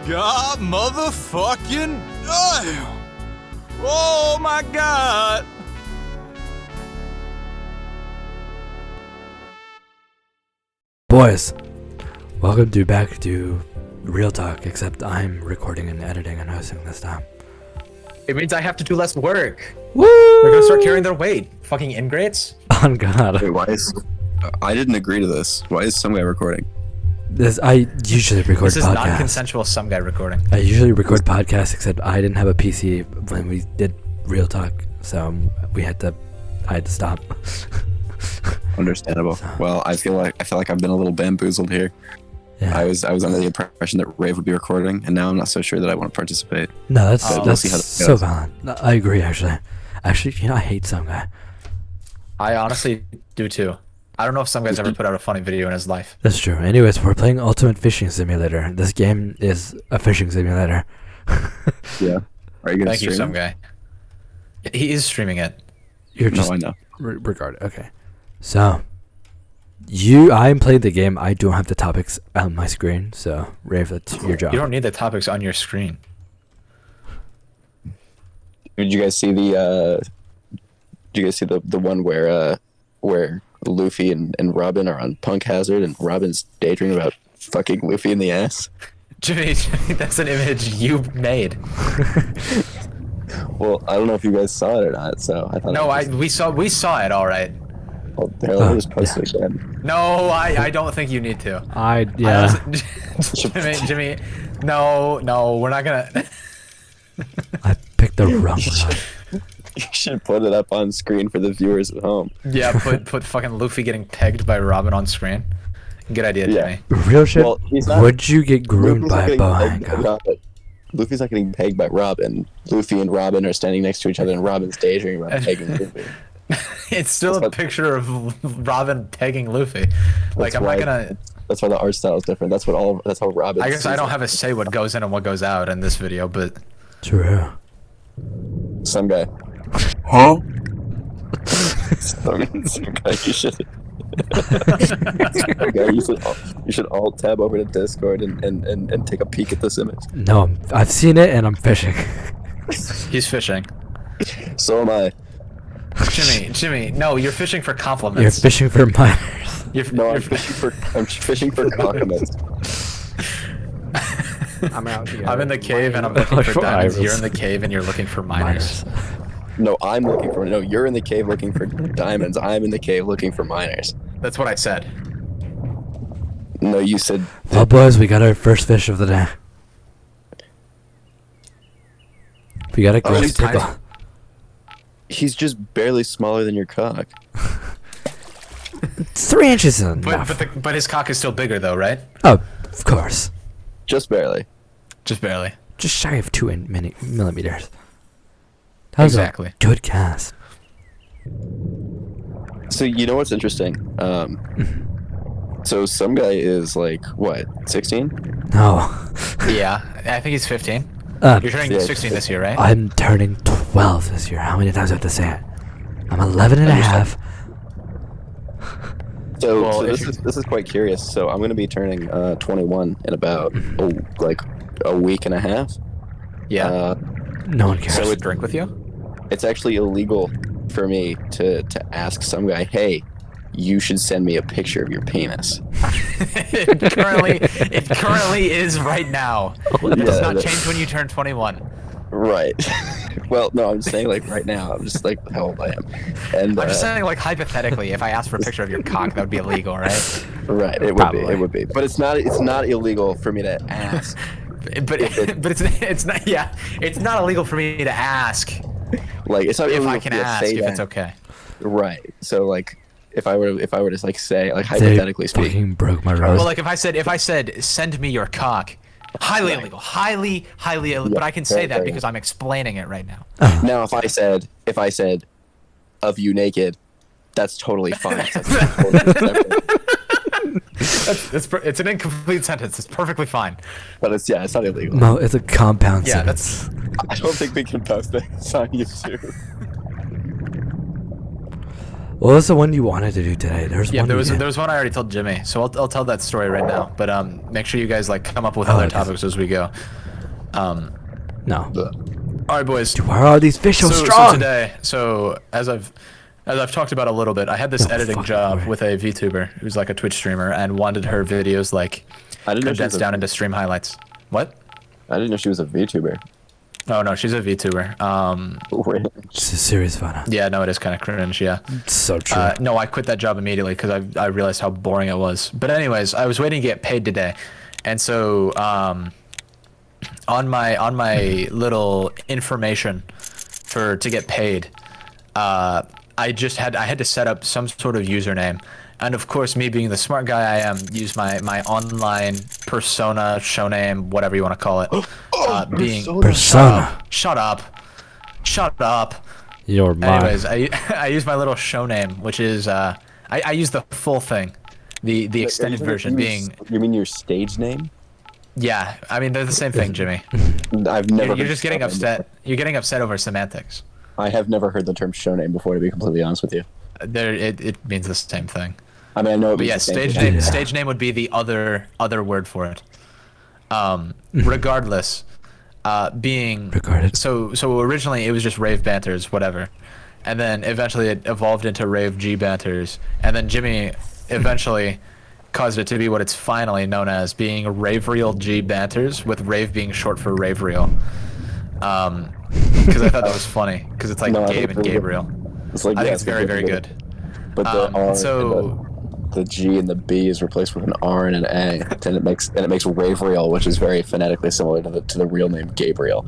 god, motherfucking damn! Oh my god! Boys, welcome back to Real Talk, except I'm recording and editing and hosting this time. It means I have to do less work. Woo! They're gonna start carrying their weight. Fucking ingrates. On God. Wait, why is... I didn't agree to this. Why is some guy recording? I usually record This is podcasts. non-consensual some guy recording. I usually record podcasts, except I didn't have a PC when we did Real Talk, so I had to stop. Understandable. So. Well, I feel like I've been a little bamboozled here. Yeah. I was under the impression that Rave would be recording, and now I'm not so sure that I want to participate. No, that's We'll see how that so goes. valid. No, I agree, actually. Actually, I hate some guy. I honestly do too. I don't know if some guy's ever put out a funny video in his life. That's true. Anyways, we're playing Ultimate Fishing Simulator. This game is a fishing simulator. Yeah. Are you gonna Thank you, stream some it? guy. He is streaming it. You're just No, I know. regarded. Okay. So, I'm playing the game. I don't have the topics on my screen. So, Rave, that's your job. You don't need the topics on your screen. Did you guys see the? Did you guys see the one where Luffy and Robin are on Punk Hazard and Robin's daydreaming about fucking Luffy in the ass? Jimmy, that's an image you made. Well, I don't know if you guys saw it or not, so I thought. No, we saw it. All right. Well, there, let me just post it again. No, I don't think you need to. Yeah. Jimmy, no, we're not gonna. I picked the wrong one. You should put it up on screen for the viewers at home. Yeah, put fucking Luffy getting pegged by Robin on screen. Good idea, Yeah. Jimmy. Real shit. Well, he's not- Would you get groomed Luffy's not by a getting boa pegged by handcuff? Robin. Luffy's not getting pegged by Robin. Luffy and Robin are standing next to each other, and Robin's daydreaming about pegging Luffy. It's still a picture of Robin pegging Luffy. Like, I'm not gonna. That's why the art style is different. That's how Robin. I guess I sees don't it. have a say what goes in and what goes out in this video, but True. Some guy. Huh? Some guy. You should. Some guy, you should alt tab over to Discord and take a peek at this image. No, I've seen it and I'm fishing. he's fishing. So am I. Jimmy, no, you're fishing for You're compliments. fishing for minors. No, I'm fishing for compliments. I'm out here. I'm in the cave and I'm looking for For diamonds. iris. You're in the cave and you're looking for miners. No, you're in the cave looking for diamonds. I'm in the cave looking for miners. That's what I said. No, you said. Well, boys, we got our first fish of the day. We got a Oh, great he's pickle. tiny. He's just barely smaller than your cock. 3 inches is enough. But his cock is still bigger though, right? Oh, of course. Just barely. Just barely. Just shy of 2 millimeters. That was Exactly. a good cast. So you know what's interesting? So some guy is like what, 16? No. Yeah, I think he's 15. Uh, You're turning Yeah, 16 this year, right? I'm turning 12 this year. How many times do I have to say it? I'm 11 and a half. So, Well, so if this is quite curious. So I'm gonna be turning 21 in about like a week and a half. Yeah. No one cares. So Would drink with you? It's actually illegal for me to ask some guy, hey, you should send me a picture of your penis. it currently is right now. It does Yeah, not that- change when you turn 21. Right. Well, no, I'm just saying like right now. I'm just like how old I am. And I'm just saying, like, hypothetically, if I asked for a picture of your cock, that would be illegal, right? right, it would Probably. be. It would be. But it's not illegal for me to ask. But it's not. Yeah, it's not illegal for me to ask Like it's not if illegal I for can me to ask say if that. it's okay. Right. So like if I were to like say like They hypothetically speaking. fucking broke my rose. Well, like if I said send me your cock, highly illegal, highly illegal. But I can say that very because I'm explaining it right now. Now if I said of you naked, that's totally fine. It's an incomplete sentence. It's perfectly fine. But it's not illegal. No, it's a compound Yeah, sentence. I don't think we can post this on YouTube. What was the one you wanted to do today? There's Yeah, one. there you did. was one I already told Jimmy, so I'll tell that story right now. But make sure you guys like come up with Oh, other it is. topics as we go. No. All right, boys. Why are these fish so So strong? today, as I've talked about a little bit, I had this No editing fucking job way. with a VTuber who's like a Twitch streamer and wanted her videos like I didn't know she was condensed a, down into stream highlights. What? I didn't know she was a VTuber. Oh no, she's a VTuber. It's a serious fun. Yeah, no, it is kind of cringe. Yeah. It's so true. No, I quit that job immediately because I realized how boring it was. But anyways, I was waiting to get paid today, and so on my little information to get paid, I had to set up some sort of username, and of course, me being the smart guy I am, use my online persona, show name, whatever you want to call it, being Persona. Shut up. You're mine. Anyways, I use my little show name, which is I use the full thing, the extended version being. You mean your stage name? Yeah, I mean they're the same thing, Jimmy. I've never. You're heard just getting show name upset. You're getting upset over semantics. before. I have never heard the term show name before, to be completely honest with you. It means the same thing. I mean, I know it But means yeah, the same stage thing. name Yeah. stage name would be the other word for it. Regardless, being Regarded. so originally it was just rave banters, whatever, and then eventually it evolved into rave G banters, and then Jimmy eventually caused it to be what it's finally known as, being rave real G banters, with rave being short for rave real. Because I thought that was funny, because it's like No, I Gabe think and it's really Gabriel. It's like, I yeah, think it's very very really good. But the R, So and the G and the B is replaced with an R and an A, and it makes Ravriel, which is very phonetically similar to the real name Gabriel.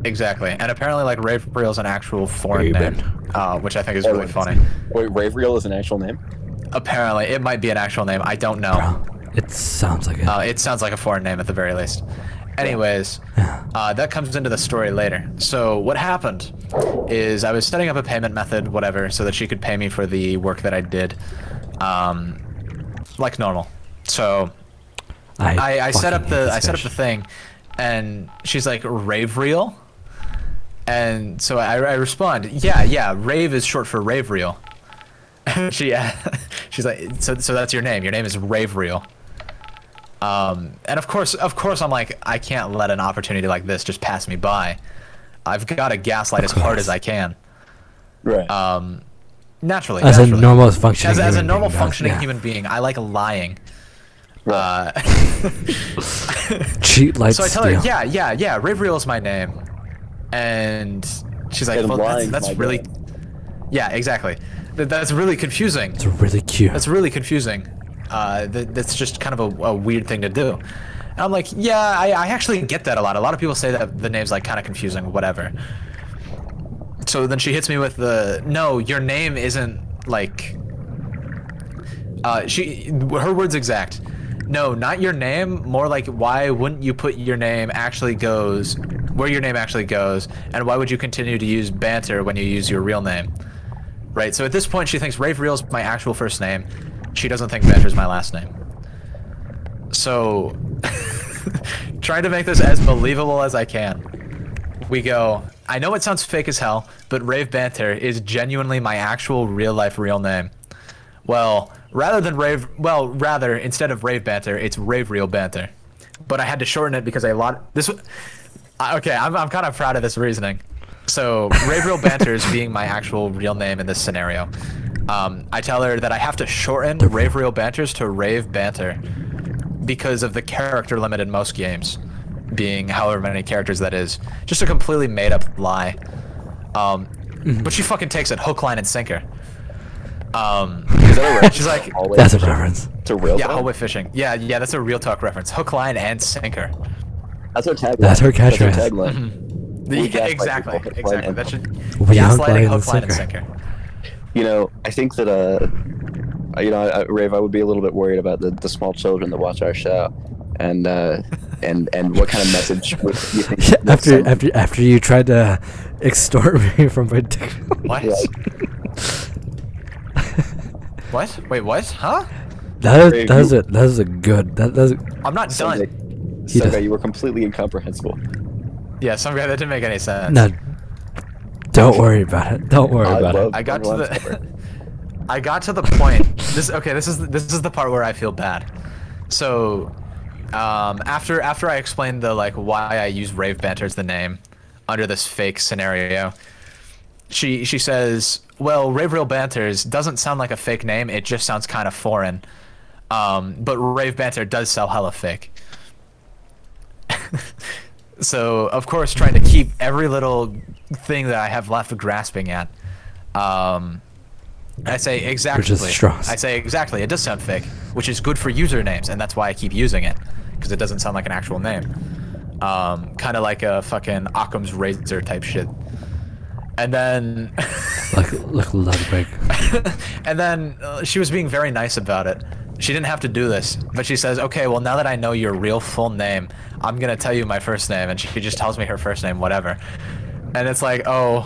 exactly, and apparently like rave real is an actual foreign Gaben. name, which I think is really funny. Wait, Ravriel is an actual name? Apparently, it might be an actual name. I don't know. Bro, it sounds like it. It sounds like a foreign name at the very least. Anyways, that comes into the story later. So what happened is I was setting up a payment method, whatever, so that she could pay me for the work that I did, like normal. So I set up the thing, and she's like, rave reel, and so I respond, yeah, rave is short for rave reel. she's like, so that's your name is rave reel. And of course I'm like, I can't let an opportunity like this just pass me by. I've got to gaslight as hard as I can. Right. Naturally. As a naturally. normal functioning As a human normal being does, functioning yeah. human being, I like lying. Cheat like So I tell steel. her, yeah, Rave Real is my name. And she's like, And well, lying's that's my really... game. Yeah, exactly. That's really confusing. It's really cute. That's really confusing. That's just kind of a weird thing to do. And I'm like, yeah, I actually get that a lot. A lot of people say that the name's like kind of confusing, whatever. So then she hits me with no, your name isn't like... her words exact. No, not your name, more like, why wouldn't you put your name actually goes, where your name actually goes, and why would you continue to use banter when you use your real name? Right, so at this point she thinks Rave Real's my actual first name. She doesn't think banter's my last name. So, trying to make this as believable as I can. We go, I know it sounds fake as hell, but Rave Banter is genuinely my actual real-life real name. Well, rather, instead of Rave Banter, it's Rave Real Banter. But I had to shorten it because okay, I'm kind of proud of this reasoning. So, Rave Real Banter is being my actual real name in this scenario. I tell her that I have to shorten Rave Real Banters to Rave Banter because of the character limit in most games, being however many characters that is. Just a completely made-up lie. But she fucking takes it hook, line, and sinker. Is that a reference? She's like, Hallway That's a fishing? reference. It's a real yeah, talk? hallway fishing. Yeah, that's a real talk reference. Hook, line, and sinker. That's our tagline. That's her That's catchphrase. our tagline. We gaslight Exactly, people, hook, line, exactly. and That should We hook, line, gaslighting, and hook, line, and sinker. sinker. You know, I think that, Rave, I would be a little bit worried about the small children that watch our show, and what kind of message would you think? After you tried to extort me from my dick. What? Yeah. What? Wait, what? Huh? That is a good. I'm not done. Someguy, you were completely incomprehensible. Yeah, some guy that didn't make any sense. No. Don't worry about it. Don't worry about it. I got to Rohan's the. cover. I got to the point. This is the part where I feel bad. So, after I explained the like why I use Rave Banter as the name under this fake scenario, she says, well, Rave Real Banters doesn't sound like a fake name. It just sounds kind of foreign. But Rave Banter does sell hella fake. So, of course, trying to keep every little thing that I have left grasping at. I say exactly. I say exactly. It does sound fake, which is good for usernames, and that's why I keep using it, because it doesn't sound like an actual name. Kind of like a fucking Occam's razor type shit. And then, like Ludwig. and then she was being very nice about it. She didn't have to do this, but she says, "Okay, well now that I know your real full name, I'm gonna tell you my first name," and she just tells me her first name, whatever. And it's like, I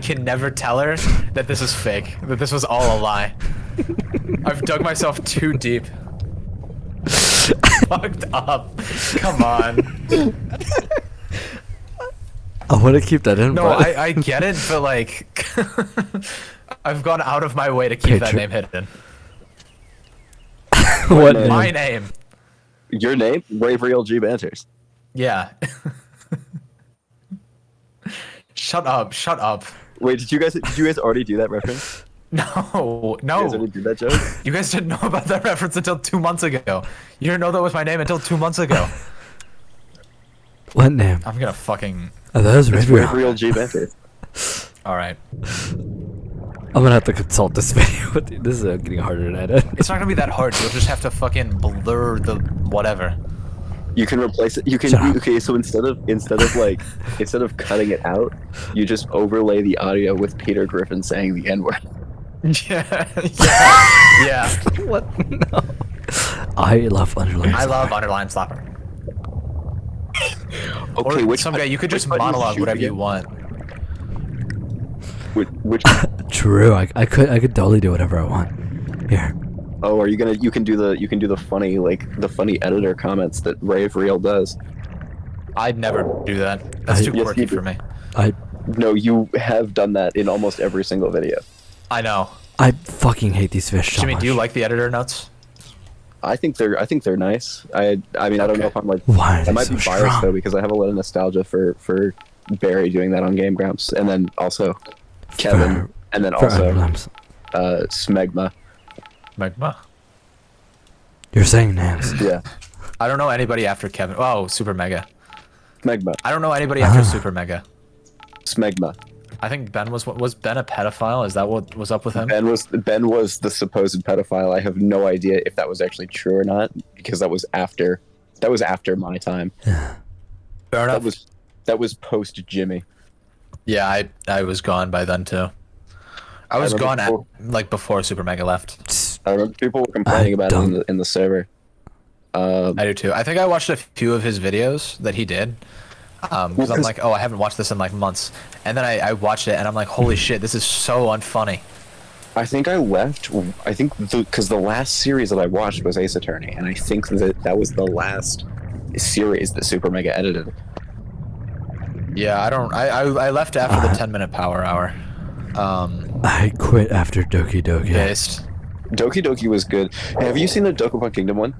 can never tell her that this is fake, that this was all a lie. I've dug myself too deep. Fucked up. Come on. I want to keep that in. No, but... I get it, but like, I've gone out of my way to keep that name hidden. What name? My name. Your name? Rave Real G Banters. Yeah. Shut up. Shut up. Wait, did you guys already do that reference? No. You guys already did that joke? You guys didn't know about that reference until 2 months ago. You didn't know that was my name until 2 months ago. What name? I'm gonna fucking... Oh, that was It's Rave Real G Banters. Alright. I'm gonna have to consult this video with you. This is getting harder to edit. It's not gonna be that hard. You'll just have to fucking blur the whatever. You can replace it. You can. Okay, so instead of cutting it out, you just overlay the audio with Peter Griffin saying the N-word. Yeah. What? No. I love underline. I love underline slapper. Okay, or some guy, you could just monologue whatever you want. Which? True. I could totally do whatever I want. Here. Oh, are you gonna? You can do the funny editor comments that Rave Real does. I'd never do that. That's too quirky for me. No, you have done that in almost every single video. I know. I fucking hate these fish so Jimmy, much. do you like the editor notes? I think they're nice. I mean, I don't know if I'm like. Why are I might they be so biased strong? though, because I have a lot of nostalgia for Barry doing that on Game Grumps, and then also Kevin, and then also Smegma. Magma. You're saying names. Yeah, I don't know anybody after Kevin. Oh, Super Mega. Smegma. I don't know anybody after Super Mega. Smegma. I think Ben was Ben a pedophile? Is that what was up with him? Ben was the supposed pedophile. I have no idea if that was actually true or not, because that was after my time. Yeah. Fair enough. That was post Jimmy. Yeah, I was gone by then too. I was gone like before Super Mega left. I remember people were complaining about it in the server. I do too. I think I watched a few of his videos that he did. Because I'm like, oh, I haven't watched this in like months. And then I watched it and I'm like, holy shit, this is so unfunny. I think I left. I think because the last series that I watched was Ace Attorney, and I think that was the last series that Super Mega edited. Yeah, I left after the 10-minute power hour. I quit after Doki Doki. Based. Doki Doki was good. Have you seen the Dokapon Kingdom one?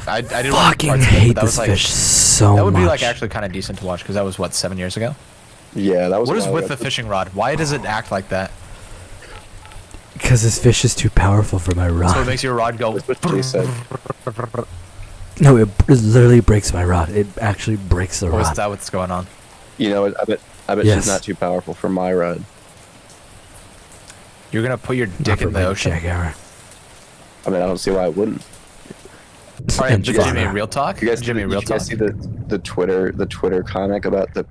I didn't fucking hate this fish so much. That would be like actually kind of decent to watch because that was what, 7 years ago? Yeah, that was. What is with the fishing rod? Why does it act like that? Because this fish is too powerful for my rod. So it makes your rod go. That's what Jay said. No, it literally breaks my rod. It actually breaks the Or rod. is that what's going on? You know, I bet Yes. she's not too powerful for my rod. You're gonna put your dick in the ocean. Jaguar. I mean, I don't see why I wouldn't. All right, And Jimmy, Fauna. real talk. You guys, Jimmy, did real you guys talk. see the Twitter comic about the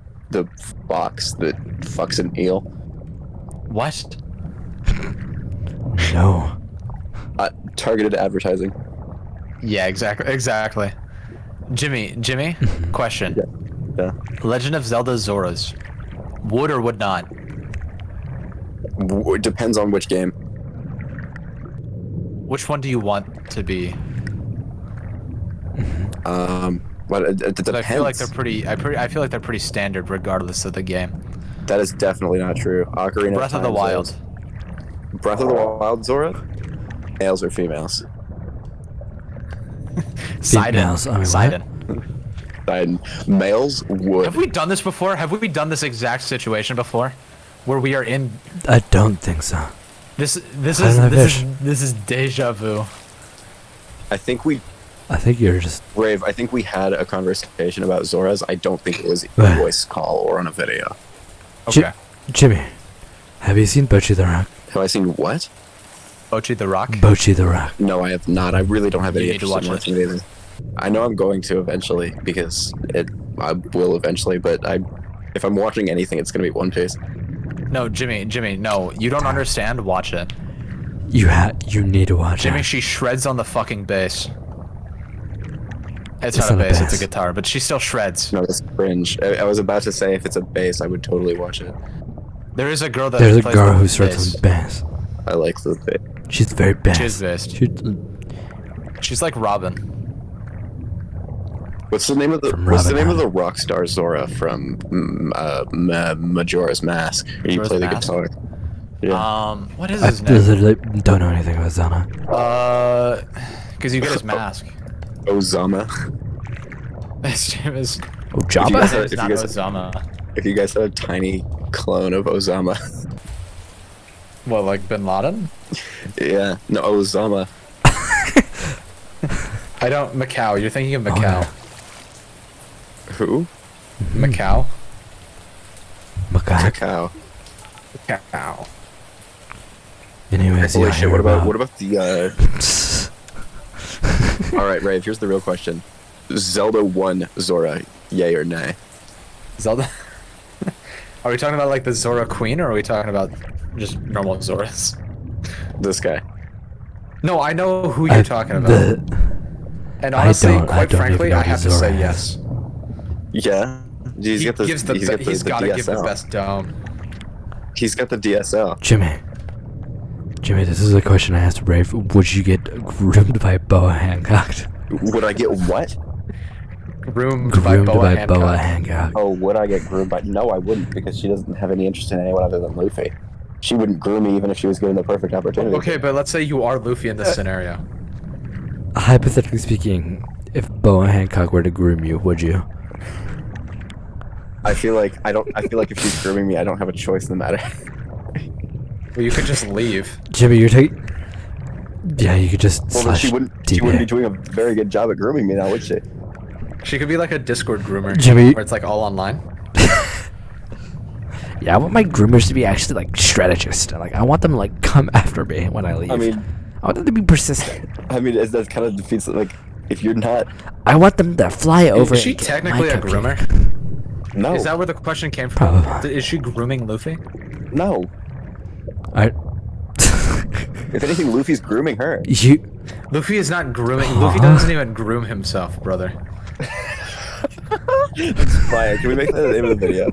fox that fucks an eel? What? No. Targeted advertising. Yeah, exactly. Jimmy, question. Yeah. Legend of Zelda Zoras, would or would not? It depends on which game. Which one do you want to be? But it depends. I feel like they're pretty. I feel like they're pretty standard regardless of the game. That is definitely not true. Ocarina Breath of the Time Wild. says- Breath of the Wild, Zora? Males or females? Females, I mean, what? Sidon. And males would. Have we done this before? Have we done this exact situation before? Where we are in I don't think so. this I don't know this is deja vu. I think you're just. Rave, I think we had a conversation about Zora's. I don't think it was a Right. voice call or on a video. Okay. Jimmy, have you seen Bochi the Rock? Have I seen what? Ochi the Rock. Bochi the Rock. No, I have not. I really don't have any You need to interest in watch watching it either. I know I'm going to eventually because I will eventually, but if I'm watching anything, it's gonna be One Piece. No, Jimmy, no. You don't understand. Watch it. You need to watch Jimmy, it. she shreds on the fucking bass. It's It's not a not a bass, it's a bass. guitar, but she still shreds. No, that's cringe. I was about to say if it's a bass, I would totally watch it. There is a girl that There's a plays girl the who starts bass. on bass. I like the bass. She's very bass. She's based. She's like Robin. What's the name of the From What's the Robin name of Hood. the rock star Zora from Majora's Mask? Where you Majora's play the Mask? guitar. Yeah. What is I his name? literally don't know anything about Zana. Because you get his mask. Ozama. His name is. Oh, you Jabba? guys- It's if not you guys- Ozama. If you guys had a tiny clone of Ozama. What, like Bin Laden? Yeah. No, Ozama. I don't. Macau. You're thinking of Oh, Macau. Who? Macau. Macaque. Cacao. Macau. Anyways, Holy yeah, shit, hear what about the Alright, Rave, here's the real question. Zelda 1 Zora, yay or nay? Zelda. Are we talking about like the Zora Queen, or are we talking about just normal Zoras? This guy. No, I know who you're talking about. And I honestly, don't quite even frankly, know I who have to Zora say is. yes. Yeah? He's got the He's got to give the DSL. best dome. He's got the DSL. Jimmy, this is a question I asked Rave. Would you get groomed by Boa Hancock? Would I get what? Groomed Groomed by Boa by Hancock. Boa Hancock. Oh, would I get groomed by... No, I wouldn't, because she doesn't have any interest in anyone other than Luffy. She wouldn't groom me even if she was given the perfect opportunity. Okay, but let's say you are Luffy in this scenario. Hypothetically speaking, if Boa Hancock were to groom you, would you? I feel like if she's grooming me, I don't have a choice in the matter. Well, you could just leave. Jimmy, you're taking. Yeah, you could just. Well, then slash she wouldn't be DBA. doing a very good job at grooming me now, would she? She could be like a Discord groomer. Jimmy- Where it's like all online. Yeah, I want my groomers to be actually like strategist. Like, I want them to like come after me when I leave. I mean, I want them to be persistent. that kind of defeats like if you're not. I want them to fly over. Is she and get technically my a groomer? cupcake. No. Is that where the question came from? Probably. Is she grooming Luffy? No. If anything, Luffy's grooming her. You. Luffy is not grooming. Luffy doesn't even groom himself, brother. Fire. Can we make that the name of the video?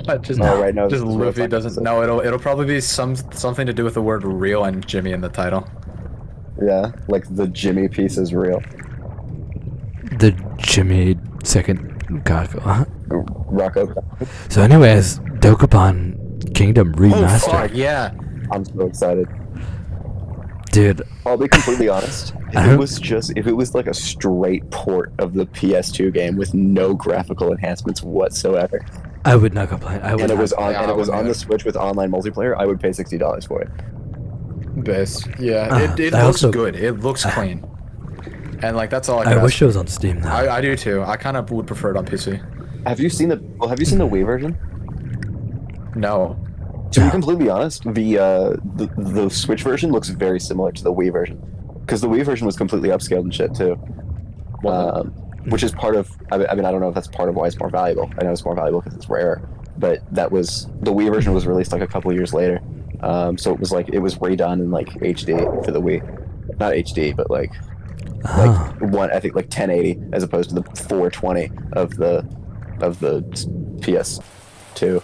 What? Just, No, right now, just this is Luffy real doesn't. fucking No, it'll probably be something to do with the word real and Jimmy in the title. Yeah, like the Jimmy piece is real. The Jimmy second Kako. Huh? Rocco. So, anyways, Dokapon Kingdom Oh remastered. fuck yeah! I'm so excited. Dude, I'll be completely honest. I don't- If it was like a straight port of the PS2 game with no graphical enhancements whatsoever, I would not complain. I would and it not. was on Yeah, and it was I on would. the Switch with online multiplayer, I would pay $60 for it. Base. Yeah, it I looks also- good. It looks clean. And like that's all I I can wish ask. it was on Steam though. I do too. I kind of would prefer it on PC. Have you seen the Wii version? No. To No. be completely honest, the Switch version looks very similar to the Wii version, because the Wii version was completely upscaled and shit too. Which is part of. I mean, I don't know if that's part of why it's more valuable. I know it's more valuable because it's rarer, but the Wii version was released like a couple years later, so it was redone in like HD for the Wii, not HD, but like Ah. I think like 1080 as opposed to the 420 of the PS2.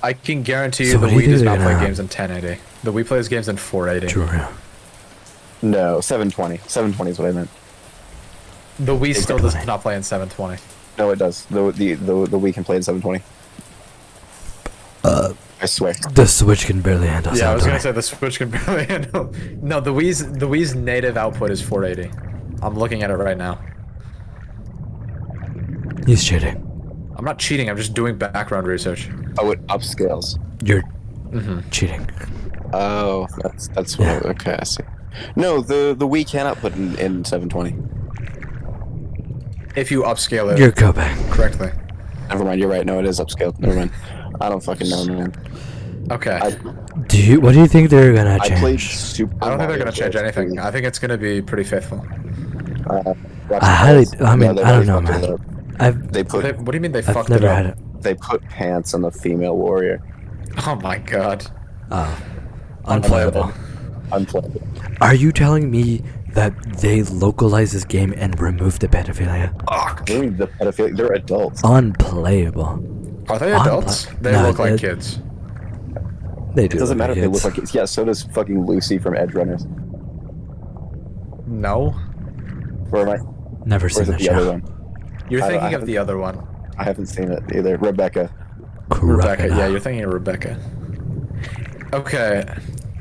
I can guarantee you So the what do you Wii does think not they're play gonna- games in 1080. The Wii plays games in 480. True. No, 720. 720 is what I meant. The Wii still does 820. not play in 720. No, it does. The Wii can play in 720. I swear. The Switch can barely handle. Yeah, I was gonna 720. say the Switch can barely handle. No, the Wii's native output is 480. I'm looking at it right now. He's cheating. I'm not cheating. I'm just doing background research. Oh, it upscales. You're cheating. Oh, that's what. Yeah. Okay, I see. No, the Wii cannot put in 720. If you upscale it You're coping. correctly. Never mind. You're right. No, it is upscaled. Never mind. I don't fucking know, man. Okay. What do you think they're gonna I played change? Super. I don't think they're Mario gonna change Bros. anything. I think it's gonna be pretty faithful. I mean, they I don't really know, fucked it man. up. I've What do you mean they I've fucked it never up? had it. They put pants on the female warrior. Oh my god. Oh, unplayable. Unplayable. Are you telling me that they localized this game and removed the pedophilia? Doing the pedophilia, they're adults. Unplayable. Are they adults? They No, look like they- kids. They It do. doesn't look matter like if they look kids. like kids. Yeah, so does fucking Lucy from Edge Runners. No. Or am I? Never Or is seen it that the other show. one? You're I thinking of haven't- the other one. I haven't seen it either. Rebecca. Rebecca. Crocodile. Yeah, you're thinking of Rebecca. Okay.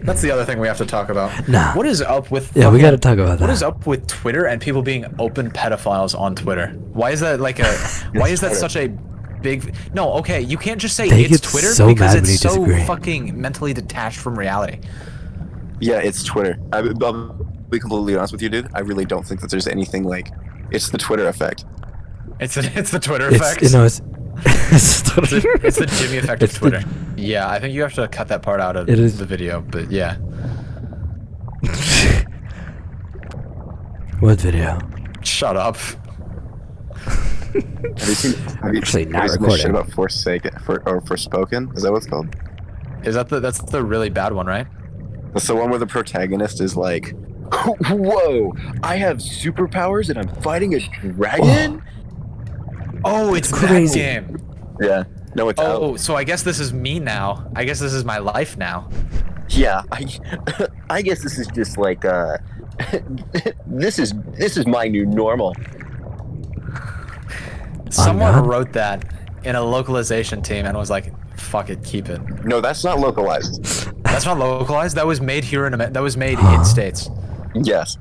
That's the other thing we have to talk about. Nah. What is up with Yeah, we fucking- gotta talk about that. What is up with Twitter and people being open pedophiles on Twitter? Why is that like a why is that Twitter. such a big No, okay, you can't just say They it's get Twitter so because mad when you it's so disagree. fucking mentally detached from reality. Yeah, it's Twitter. I'll be completely honest with you, dude. I really don't think that there's anything like. It's the Twitter effect. It's the Twitter It's effect. you know it's It's the Jimmy effect of It's the- Twitter. Yeah, I think you have to cut that part out of It is- the video, but yeah. What video? Shut up. Have you seen? Have you, Actually, not have you seen this shit recording. about Forspoken? Is that what it's called? Is that's the really bad one, right? That's the one where the protagonist is like, "Whoa! I have superpowers and I'm fighting a dragon." Oh, it's crazy. that game. Yeah. No, it's Oh, out. so I guess this is me now. I guess this is my life now. Yeah. I guess this is just like this is my new normal. Someone not? wrote that in a localization team and was like, "Fuck it, keep it." No, that's not localized. That's not localized. That was made here in That was made in states, Yes.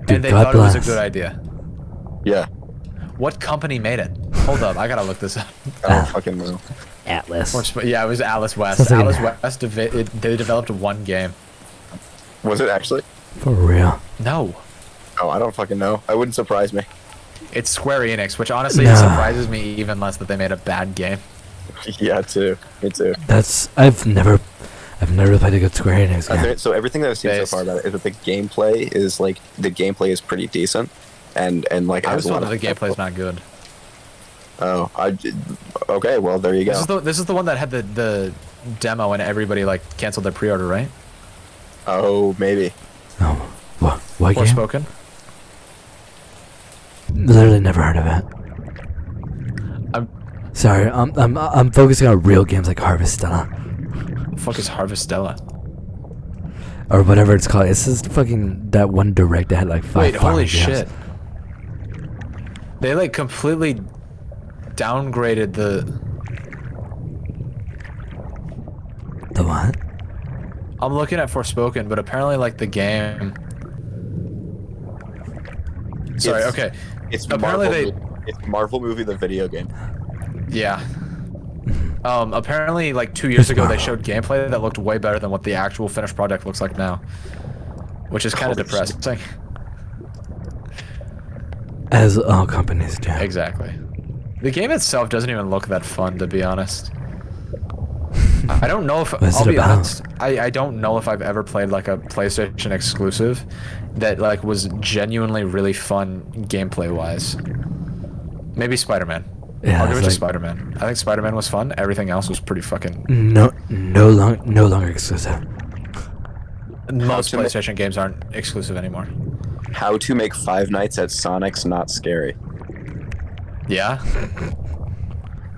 Dude, and they God thought it was a bless. good idea. Yeah. What company made it? Hold up, I gotta look this up. I don't fucking know. Atlas. Yeah, it was Alice West. Sounds like Alice an- West. They developed one game. Was it actually? For real. No, Oh, I don't fucking know. I wouldn't surprise me. it's Square Enix, which honestly Nah. it surprises me even less that they made a bad game. Yeah, too. Me too. I've never played a good Square Enix I game. think, so everything that I've seen Based. so far about it is that the gameplay is pretty decent, and like I has was a lot told of the gameplay's not good. Oh, okay. Well, there you go. This is the one that had the demo and everybody like canceled their pre-order, right? Oh, maybe. Oh, what game? Forspoken. Literally never heard of it. I'm Sorry, I'm focusing on real games like Harvestella fuck is Harvestella? or whatever it's called. It's just fucking that one direct that had like 5 Wait, holy farming games. shit! They like completely downgraded the. The what? I'm looking at Forspoken, but apparently like the game. Sorry. It's- Okay. It's Apparently It's Marvel movie, the video game. Yeah. Apparently, like 2 years ago, they Marvel. showed gameplay that looked way better than what the actual finished product looks like now, which is kind of Holy shit. depressing. As all companies do. Exactly. The game itself doesn't even look that fun, to be honest. I don't know if What's I'll it be about? honest. I don't know if I've ever played like a PlayStation exclusive that like was genuinely really fun gameplay wise. Maybe Spider-Man. Yeah, I'll give it it's to like- Spider-Man. I think Spider-Man was fun. Everything else was pretty fucking. No longer exclusive. Most to make- PlayStation games aren't exclusive anymore. How to make Five Nights at Sonic's not scary. Yeah.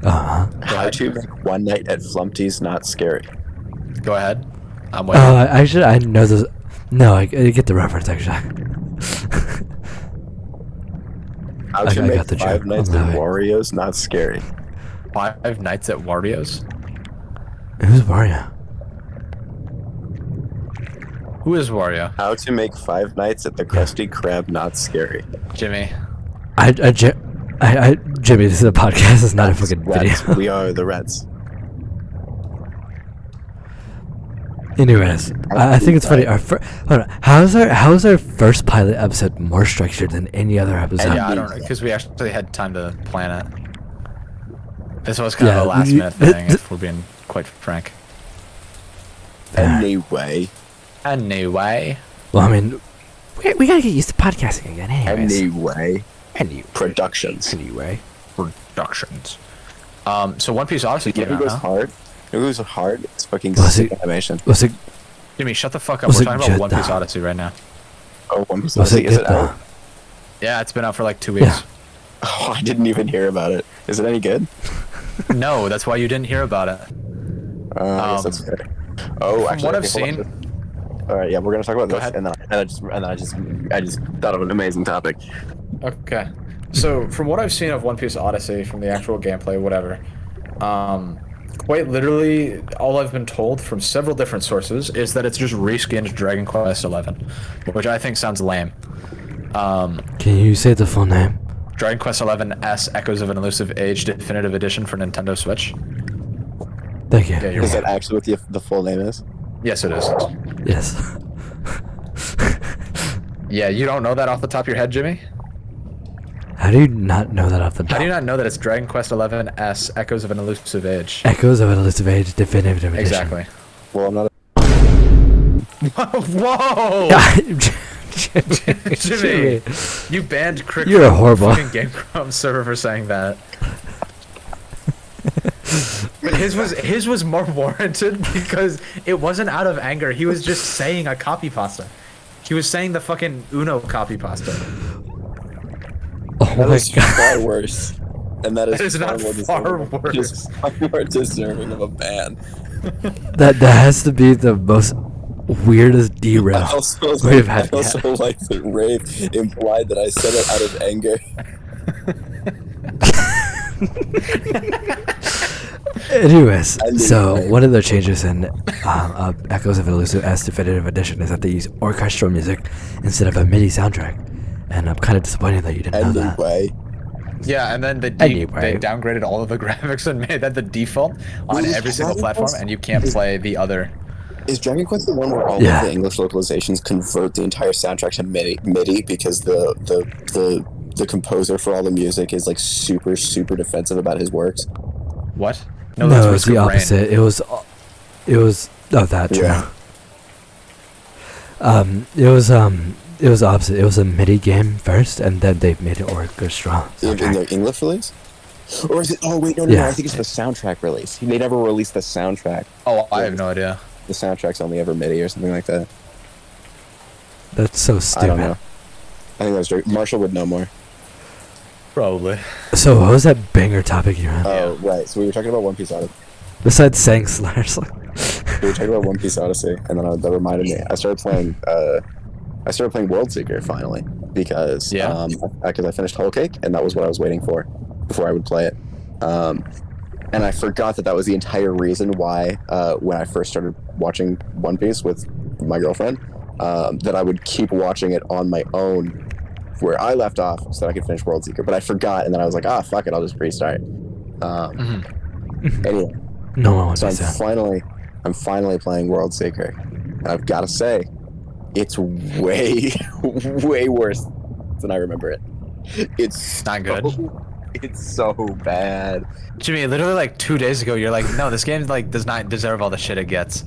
How to make One Night at Flumpty's not scary. Go ahead. I'm waiting. Actually, I know this. No, I get the reference actually. How I to got make the Five joke. Nights I'm at laughing. Wario's not scary. 5 Nights at Wario's? Who's Wario? Who is Wario? How to make Five Nights at the Krusty Krab not scary. Jimmy. Jimmy, this is a podcast. It's not a fucking Reds. video. We are the Reds. Anyways, I think it's funny. Hold on. How is our first pilot episode more structured than any other episode? Yeah, I don't know, because we actually had time to plan it. This was kind of a Yeah, last minute thing, if we're being quite frank. Anyway. Anyway. Well, I mean, we gotta get used to podcasting again. Anyway. Anyway. Productions. Anyway. Productions. So One Piece Odyssey Yeah, came who out, goes huh? hard? Who goes hard? It's fucking Was sick it- animation. Was it? Jimmy, shut the fuck up. Was We're it talking about good, One Piece though? Odyssey right now. Oh, One Piece Was it Odyssey, is good it though? out? Yeah, it's been out for like 2 weeks. Yeah. Oh, I didn't even hear about it. Is it any good? No, that's why you didn't hear about it. I guess that's fair. Oh, From actually, what okay, I've hold seen, on. All right, yeah, we're gonna talk about Go this, ahead. and then I just thought of an amazing topic. okay. So from what I've seen of One Piece Odyssey, from the actual gameplay, whatever, quite literally, all I've been told from several different sources is that it's just reskinned Dragon Quest XI, which I think sounds lame. Can you say the full name? Dragon Quest XI S Echoes of an Elusive Age Definitive Edition for Nintendo Switch. Thank you. Yeah, you're Is that welcome. actually what the full name is? Yes, it is. Yes. Yeah, you don't know that off the top of your head, Jimmy? How do you not know that off the How top? do you not know that it's Dragon Quest XI S Echoes of an Elusive Age? Echoes of an Elusive Age Definitive Edition. Exactly. Well, I'm not. Whoa! Jimmy. You banned Crick You're from horrible. the fucking Game Grumps server for saying that. But his was more warranted because it wasn't out of anger. He was just saying a copy pasta. He was saying the fucking Uno copy pasta. Oh That my is god. far worse. And that is, That is not far It is far more deserving of a ban. That has to be the most weirdest derail I also, we've had. I also like that Rave implied that I said it out of anger. Anyways, so Anyway. one of the changes in Echoes of an Elusive S Definitive Edition is that they use orchestral music instead of a MIDI soundtrack, and I'm kind of disappointed that you didn't know that. Anyway. Yeah, and then they Anyway. downgraded all of the graphics and made that the default on Wait, is every single Dragon platform, Quest- and you can't play the other. Is Dragon Quest the one where all Yeah. of the English localizations convert the entire soundtrack to MIDI because the composer for all the music is like super defensive about his works? What? No, that's it's Risk the of Rain. opposite. It was that true. Yeah. It was opposite. It was a MIDI game first, and then they made it orchestral. In soundtrack. their English release? Or is it? Oh wait, no. Yeah. I think it's the soundtrack release. They never released the soundtrack. Oh, I have no idea. The soundtrack's only ever MIDI or something like that. That's so I stupid. don't know. I think that's Drake. Marshall would know more. Probably. So what was that banger topic you had? Oh right. So we were talking about One Piece Odyssey. Besides saying slurs. We were talking about One Piece Odyssey, and then that reminded me. I started playing. I started playing World Seeker finally because Yeah. because I finished Whole Cake, and that was what I was waiting for before I would play it. And I forgot that was the entire reason why when I first started watching One Piece with my girlfriend, that I would keep watching it on my own where I left off so that I could finish World Seeker. But I forgot, and then I was like, fuck it, I'll just restart. Anyway, No one would so do that. I'm finally playing World Seeker, and I've got to say, it's way way worse than I remember it. It's Not good. It's so bad. Jimmy, literally like 2 days ago, you're like, no, this game like does not deserve all the shit it gets.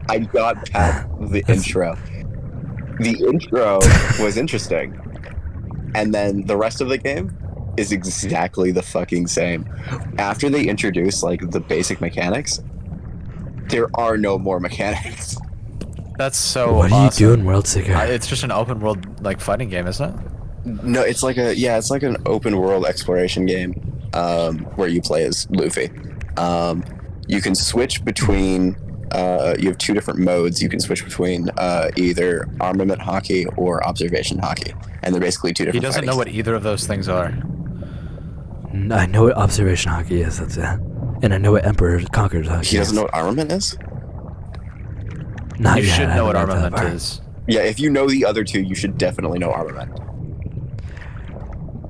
I got past the intro. The intro was interesting, and then the rest of the game is exactly the fucking same. After they introduce like the basic mechanics, there are no more mechanics. That's so What do you awesome. do in World Seeker? It's just an open world like fighting game, isn't it? No, it's like an open world exploration game where you play as Luffy. You can switch between you have two different modes you can switch between, either armament hockey or observation hockey, and they're basically two different. He doesn't know what either of those things are. I know what observation hockey is. That's it. And I know what Emperor Conquerors hockey is. He doesn't know what armament is. Not You yet, should I know what haven't got that armament far. is. Yeah, if you know the other two, you should definitely know armament.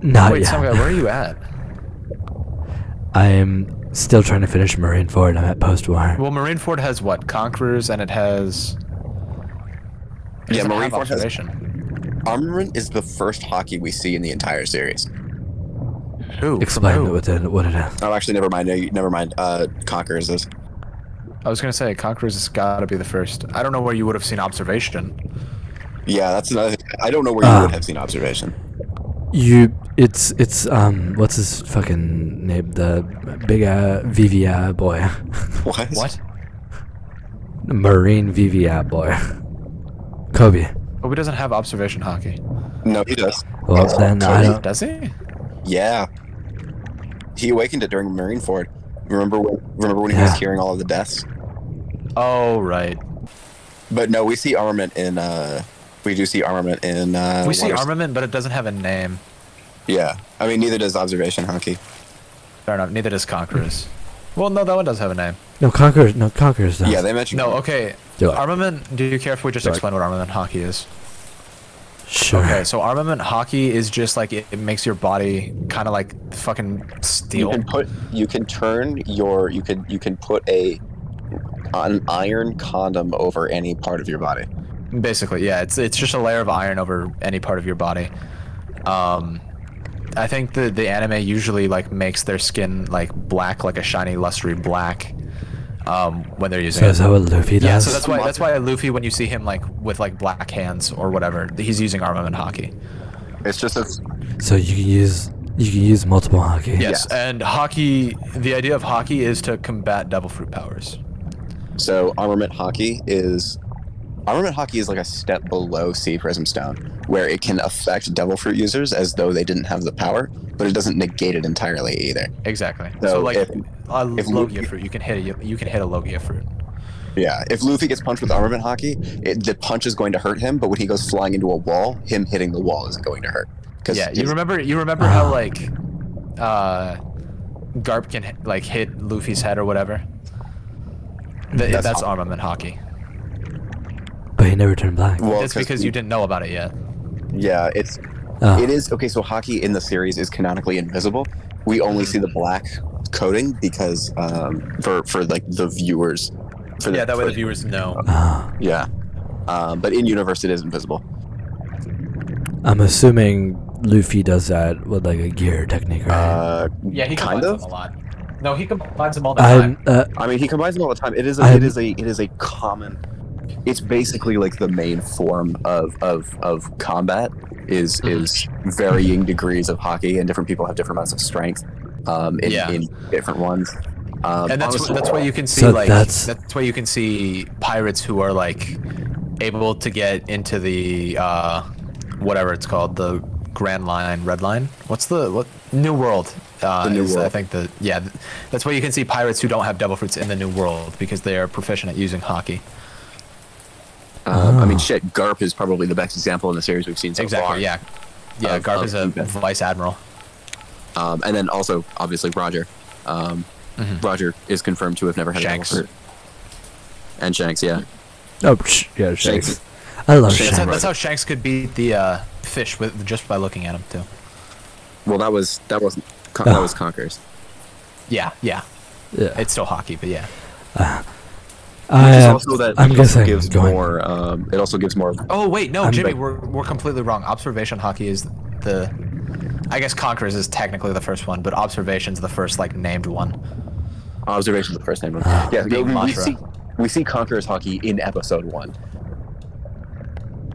Not Wait, yet. Someguy, where are you at? I am still trying to finish Marineford. I'm at post-war. Well, Marineford has what? Conquerors, and it has... It Yeah, doesn't have Marineford has- observation. Armament is the first hockey we see in the entire series. Who? Explain From who? what it is. Oh, actually, never mind. Never mind. Conquerors is. I was gonna say Conquerors has got to be the first. I don't know where you would have seen observation. Yeah, that's another thing. I don't know where you would have seen observation. It's what's his fucking name? The big VVI boy. What? What? Marine VVI boy. Kobe. Kobe doesn't have observation hockey. No, he does. Well, then I Kobe? don't. Does he? Yeah. He awakened it during Marineford. Remember when he was hearing all of the deaths? Oh, right. But no, we see armament in. We do see armament in. We see Water- armament, but it doesn't have a name. Yeah, I mean neither does observation hockey. Fair enough. Neither does Conquerors. Well, no, that one does have a name. No, Conquerors does. Yeah, they mentioned. No, okay. Do it. Armament. Do you care if we just Do it. explain what armament hockey is? Sure. Okay, so armament hockey is just like it makes your body kind of like fucking You steel. can put. You can turn your. You can put an iron condom over any part of your body. Basically, yeah, it's just a layer of iron over any part of your body. I think the anime usually like makes their skin like black, like a shiny, lustery black, when they're using So it. is that what Luffy does? Yeah, so that's why Luffy, when you see him like with like black hands or whatever, he's using armament hockey. It's just a. So you can use multiple hockey. Yes, and hockey. The idea of hockey is to combat devil fruit powers. So armament hockey is like a step below Sea Prism Stone, where it can affect devil fruit users as though they didn't have the power, but it doesn't negate it entirely either. Exactly. So So like if a Luffy- Logia fruit, you can hit a Logia fruit. Yeah, if Luffy gets punched with armament hockey, the punch is going to hurt him, but when he goes flying into a wall, him hitting the wall isn't going to hurt. Yeah, you remember how like Garp can like hit Luffy's head or whatever. That's armament hockey. But he never turned black. Well, It's because you didn't know about it yet. Yeah, Oh. it is okay. So hockey in the series is canonically invisible. We only see the black coating because for like the viewers. Yeah, that way the viewers know. Yeah, but in universe it is invisible. I'm assuming Luffy does that with like a gear technique, right? Yeah, he kind combines of. them a lot. No, he combines them all the time. I mean, he combines them all the time. It is a common. It's basically like the main form of combat is varying degrees of hockey, and different people have different amounts of strength in different ones. And that's why you can see So like that's- that's why you can see pirates who are like able to get into the whatever it's called, the Grand Line, Red Line. What New World? New is, World. I think that's why you can see pirates who don't have devil fruits in the New World because they are proficient at using hockey. I mean, shit. Garp is probably the best example in the series we've seen so Exactly. far. Yeah. Yeah. Garp is a defense. vice admiral. And then also, obviously, Roger. Roger is confirmed to have never had Shanks. a devil fruit. And Shanks, yeah. Oh, yeah, Shanks. I love Shanks. Shanks. That's how Shanks could beat the fish with just by looking at him too. Well, that was Conquerors. Yeah. Yeah. It's still hockey, but yeah. I'm guessing. Gives Go on. more. It also gives more. Oh wait, no, I'm Jimmy, like- we're completely wrong. Observation hockey is the, I guess Conquerors is technically the first one, but Observation's the first like named one. Observation is the first name. Yeah, Big mantra. we see Conquerors hockey in episode 1.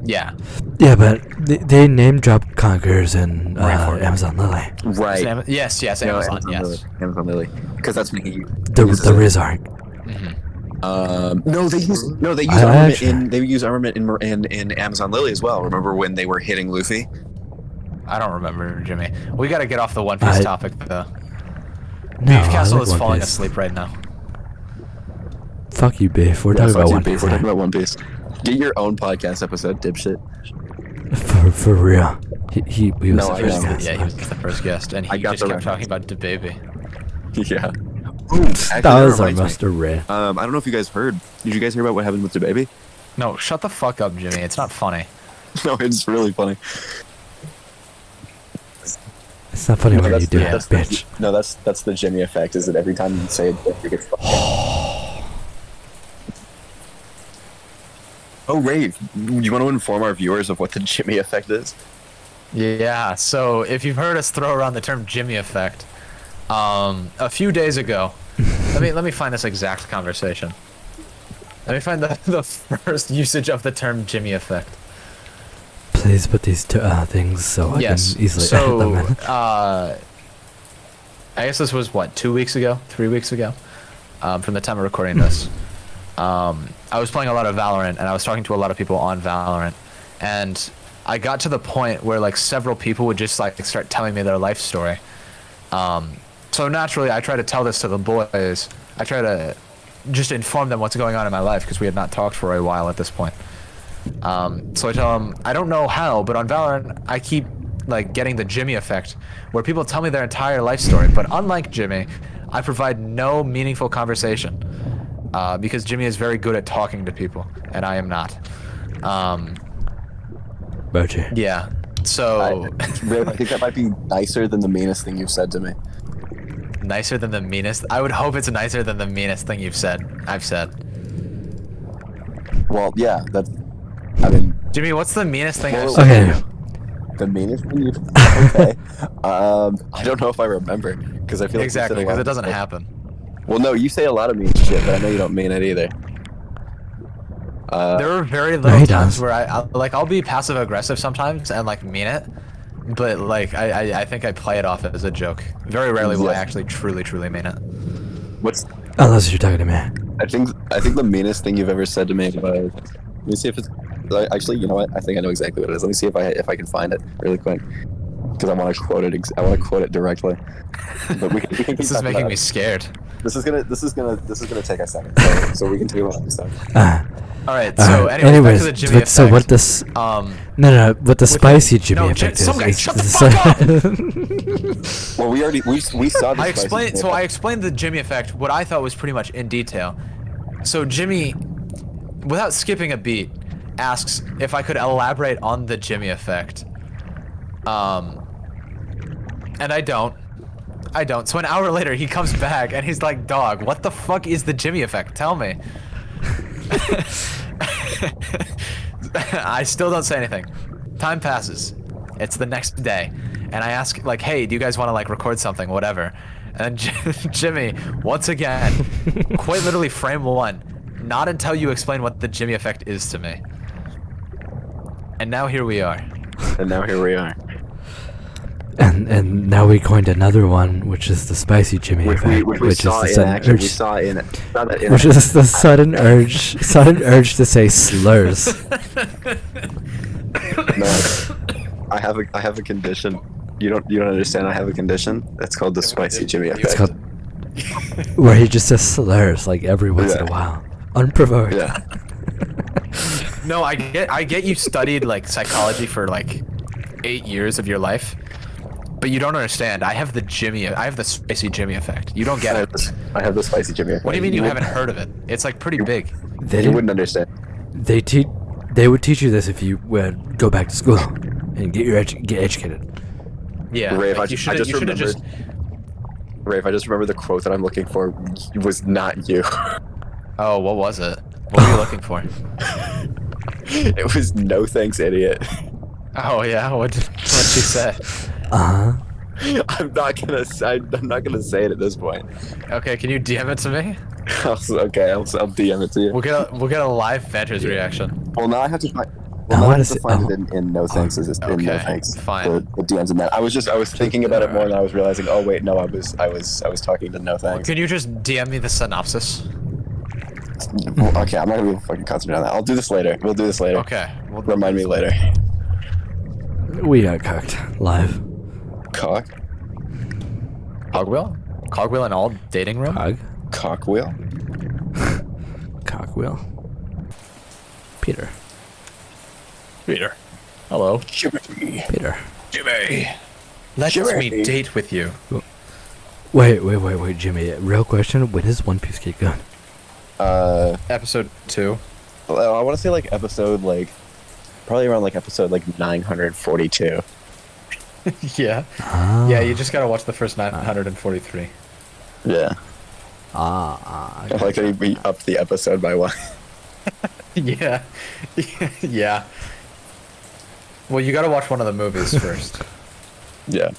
Yeah. Yeah, but they name drop Conquerors in Marineford. Amazon Lily. Right. Yes, Amazon, yes. Amazon Lily. Because that's when he. The Riz arc. No, they use I armament actually- they use armament in Amazon Lily as well. Remember when they were hitting Luffy? I don't remember, Jimmy. We gotta get off the One Piece topic though. No, Beef Castle I like is One falling Piece. asleep right now. Fuck you, Beef. We're Yeah, talking fuck about you, One Beef. Piece. We're talking Right? about One Piece. Get your own podcast episode, dipshit. For real. He was No, the I first know. guest. Yeah, he was the first guest, and I he got just the kept talking reference. about DeBaby. Yeah. That was our Mr. Ray. I don't know if you guys heard. Did you guys hear about what happened with DeBaby? No, shut the fuck up, Jimmy. It's not funny. No, it's really funny. It's not funny when you do it, that's bitch. No, that's the Jimmy effect. Is that every time you say it, it gets fucked up. Oh, Rave, you want to inform our viewers of what the Jimmy effect is? Yeah, so if you've heard us throw around the term Jimmy effect, a few days ago, let me find this exact conversation. Let me find the first usage of the term Jimmy effect. Please put these two things so I Yes. can easily edit So, them in. I guess this was what, 2 weeks ago, 3 weeks ago, from the time of recording this. I was playing a lot of Valorant, and I was talking to a lot of people on Valorant, and I got to the point where like several people would just like start telling me their life story. So naturally, I try to tell this to the boys. I try to just inform them what's going on in my life because we had not talked for a while at this point. So I tell them, I don't know how, but on Valorant, I keep like getting the Jimmy effect, where people tell me their entire life story. But unlike Jimmy, I provide no meaningful conversation because Jimmy is very good at talking to people, and I am not. Boji. Yeah. So Rave, I think that might be nicer than the meanest thing you've said to me. nicer than the meanest. I would hope it's nicer than the meanest thing I've said. Well, yeah, that's. I mean, Jimmy, what's the meanest thing I've Well, said Okay. to you? the meanest thing you've. Okay. I don't know if I remember because I feel like you said Exactly, a because lot it doesn't of- happen. Well, no, you say a lot of mean shit, but I know you don't mean it either. There are very he little does. times where I'll be passive aggressive sometimes and like mean it, but like I think I play it off as a joke. Very rarely will I Yeah. actually truly mean it. What's Unless you're talking to me. I think the meanest thing you've ever said to me was. Let me see if it's. Actually, you know what? I think I know exactly what it is. Let me see if I can find it really quick, because I want to quote it. I want to quote it directly. But we can keep This is talking making about me it. scared. This is gonna take a second, so we can take a look at this stuff. All right. So anyways, back to the Jimmy but so what effect. this? Um, No, what the spicy the- Jimmy no, effect is? some guy, is- shut the is- fuck Well, we saw this. I explained. So I explained the Jimmy effect. What I thought was pretty much in detail. So Jimmy, without skipping a beat, asks if I could elaborate on the Jimmy effect. And I don't. So an hour later, he comes back and he's like, "Dog, what the fuck is the Jimmy effect? Tell me." I still don't say anything. Time passes. It's the next day, and I ask like, "Hey, do you guys want to like record something, whatever?" And Jimmy, once again, quite literally frame one, not until you explain what the Jimmy effect is to me. And now here we are. And now here we are. and now we coined another one, which is the spicy Jimmy effect, Which we which is saw the in sudden action. We urge, saw in it. Saw that in which action. is the sudden urge to say slurs. No, I have a condition. You don't understand. I have a condition. It's called the spicy Jimmy It's effect. called where he just says slurs like every once in a Yeah. while, unprovoked. Yeah. No, I get you studied like psychology for like 8 years of your life, but you don't understand. I have the spicy Jimmy effect. You don't get it. I have the spicy Jimmy effect. What do you mean you haven't heard of it? It's like pretty big. They You didn't- wouldn't understand. They would teach you this if you would go back to school and get educated. Yeah. Rave, like, I just remembered. Rave, I just remember the quote that I'm looking for was not you. Oh, what was it? What were you looking for? It was no thanks, idiot. Oh yeah, what'd she say? Uh huh. I'm not gonna say it at this point. Okay, can you DM it to me? I'll DM it to you. We'll get a live Vanter's reaction. Well, now I have to find. I Well, now I wanna have to see- find oh. it in no thanks. Is in no Okay, thanks. fine. The DMs and that. I was thinking about it more, and I was realizing. Oh wait, no, I was talking to no thanks. Can you just DM me the synopsis? Well, okay, I'm not gonna be able to fucking concentrate on that. I'll do this later. We'll do this later. Okay. We'll Remind me later. We got cooked live. Cock. Cogwheel? Cogwheel in all dating room? Cog. Cockwheel. back wheel. Peter. Peter. Hello. Peter. Jimmy. Let me date with you. Wait, Jimmy. Real question: when is One Piece get good? Episode 2. I want to say like episode like probably around like episode like 942. Yeah. Ah. Yeah, you just gotta watch the first 943. Yeah. I I like that we upped the episode by one. Yeah. Yeah. Well, you gotta watch one of the movies first. Yeah.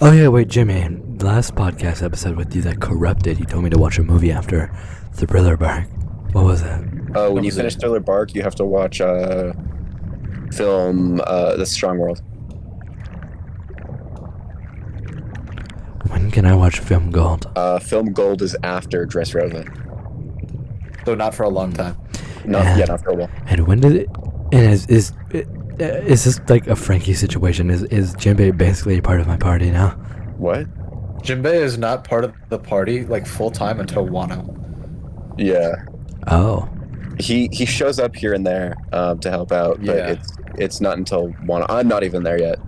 Oh yeah, wait, Jimmy. Last podcast episode with you that corrupted, you told me to watch a movie after Thriller Bark. What was that? When you finish Thriller Bark, you have to watch film The Strong World. When can I watch Film Gold? Film Gold is after Dressrosa. So not for a long time. Not for a while. And when did it? And is this like a Frankie situation? Is Jinbei basically a part of my party now? What? Jinbei is not part of the party like full time until Wano. Yeah. Oh. He shows up here and there to help out, but Yeah. it's not until one. I'm not even there yet.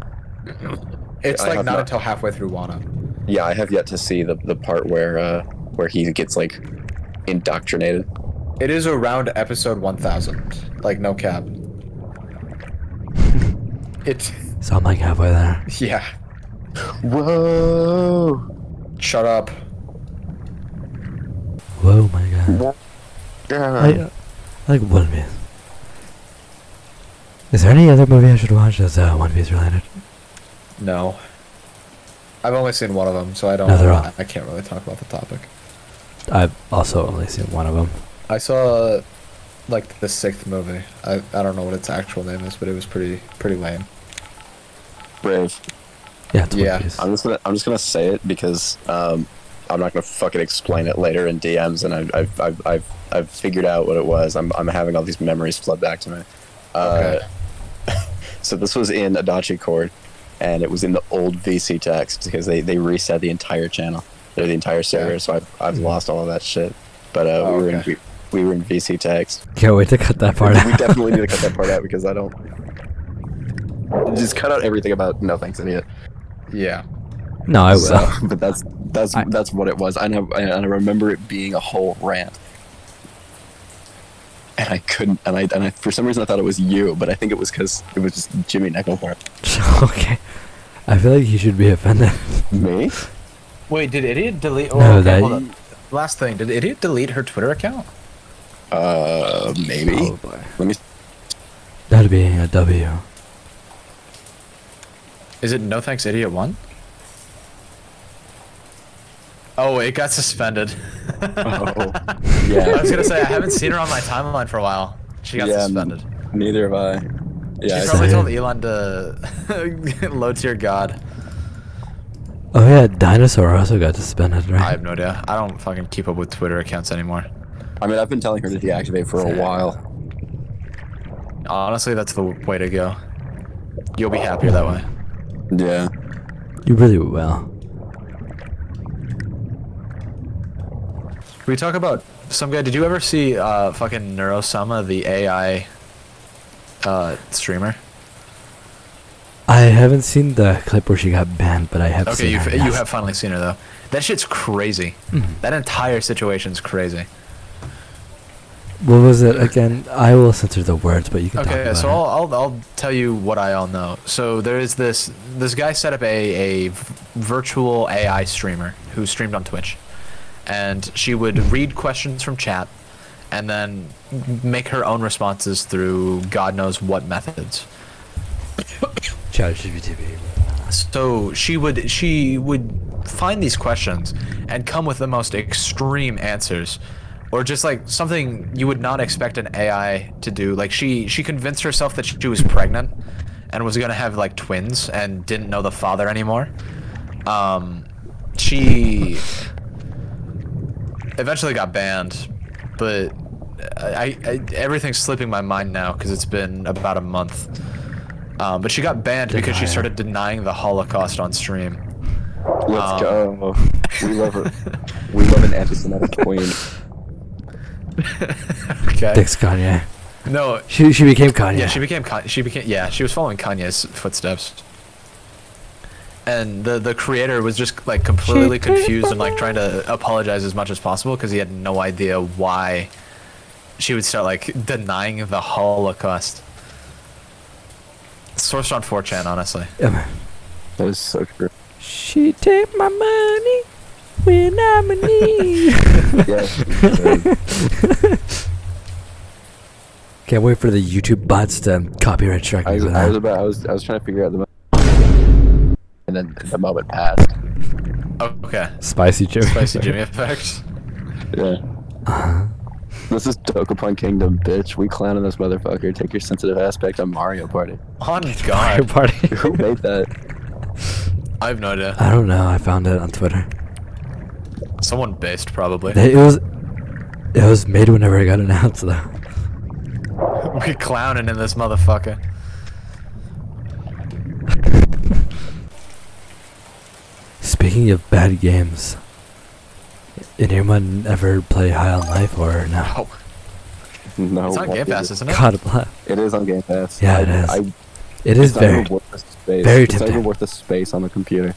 It's I like have not not- until halfway through Wano. Yeah, I have yet to see the part where he gets like indoctrinated. It is around episode 1000. Like no cap. It. So I'm like halfway there. Yeah. Whoa! Shut up. Whoa, my god. I like One Piece. Is there any other movie I should watch that's One Piece related? No. I've only seen one of them, so I don't. No, they're all- I can't really talk about the topic. I've also only seen one of them. I saw like the 6th movie. I don't know what its actual name is, but it was pretty lame. Brave. Yeah, it's Yeah. One Piece. I'm just gonna say it because I'm not gonna fucking explain it later in DMs, and I've figured out what it was. I'm having all these memories flood back to me. Okay. So this was in Adachi Cord, and it was in the old VC text because they reset the entire channel, or the entire server. Yeah. So I've lost all of that shit. But Oh, we were okay. we were in VC text. Can't wait to cut that part We out. definitely need to cut that part out because I don't. Just cut out everything about no thanks, idiot. Yeah. No, I will. So, but that's what it was. I remember it being a whole rant, and I couldn't. And I for some reason I thought it was you, but I think it was because it was just Jimmy Necklethorpe. Okay. I feel like you should be offended. Me? Wait, did Idiot delete? Oh, No, okay, that- hold on. Last thing, did Idiot delete her Twitter account? Maybe. Probably. Let me. That'd be a W. Is it No Thanks Idiot 1? Oh, it got suspended. Oh, I yeah. was gonna say I haven't seen her on my timeline for a while. She got Yeah, suspended. Neither have I. Yeah. She I probably see. told Elon to low tier god. Oh yeah, Dinosaur also got suspended, right? I have no idea. I don't fucking keep up with Twitter accounts anymore. mean, I've been telling her to deactivate for a while. Honestly, that's the way to go. You'll be happier that way. Yeah. You really will. Can we talk about some guy? Did you ever see fucking Neurosama, the AI streamer? I haven't seen the clip where she got banned, but I have Okay, seen her. you yes. have finally seen her though. That shit's crazy. Mhm. That entire situation's crazy. What was it again? I will censor the words, but you can talk Okay, about so it. I'll tell you what I all know. So there is this guy set up a virtual AI streamer who streamed on Twitch, and she would read questions from chat, and then make her own responses through God knows what methods. ChatGPT. So she would find these questions and come with the most extreme answers, or just like something you would not expect an AI to do. Like she convinced herself that she was pregnant and was gonna have like twins and didn't know the father anymore. She eventually got banned, but I everything's slipping my mind now because it's been about a month. But she got banned because she Denier. started denying the Holocaust on stream. Let's go. We love her. We love an anti-Semitic queen. Okay. Thanks, Kanye. No. She became Kanye. Yeah, she was following Kanye's footsteps. And the creator was just like completely confused and like trying to apologize as much as possible because he had no idea why she would start like denying the Holocaust. Sourced on 4chan, honestly. Yeah, man. That is so true. She take my money when I'm in need. Yeah. Can't wait for the YouTube bots to copyright strike me. I for was that. trying to figure out the and then the moment passed. Oh, okay. Spicy Jimmy. Spicy Jimmy effect. Yeah. This is Dokapon Kingdom, bitch. We clowning this motherfucker. Take your sensitive aspect on Mario Party. On Mario God. Party. Who made that? I have no idea. I don't know. I found it on Twitter. Someone based, probably. It was made whenever it got announced, though. We clowning in this motherfucker. Speaking of bad games, did anyone ever play High on Life or no? Oh, No. it's on Game Pass, isn't it? God bless. It is on Game Pass. Yeah, it is. It is it's not even very, worth the space. very It's not even tempting. worth the space on the computer.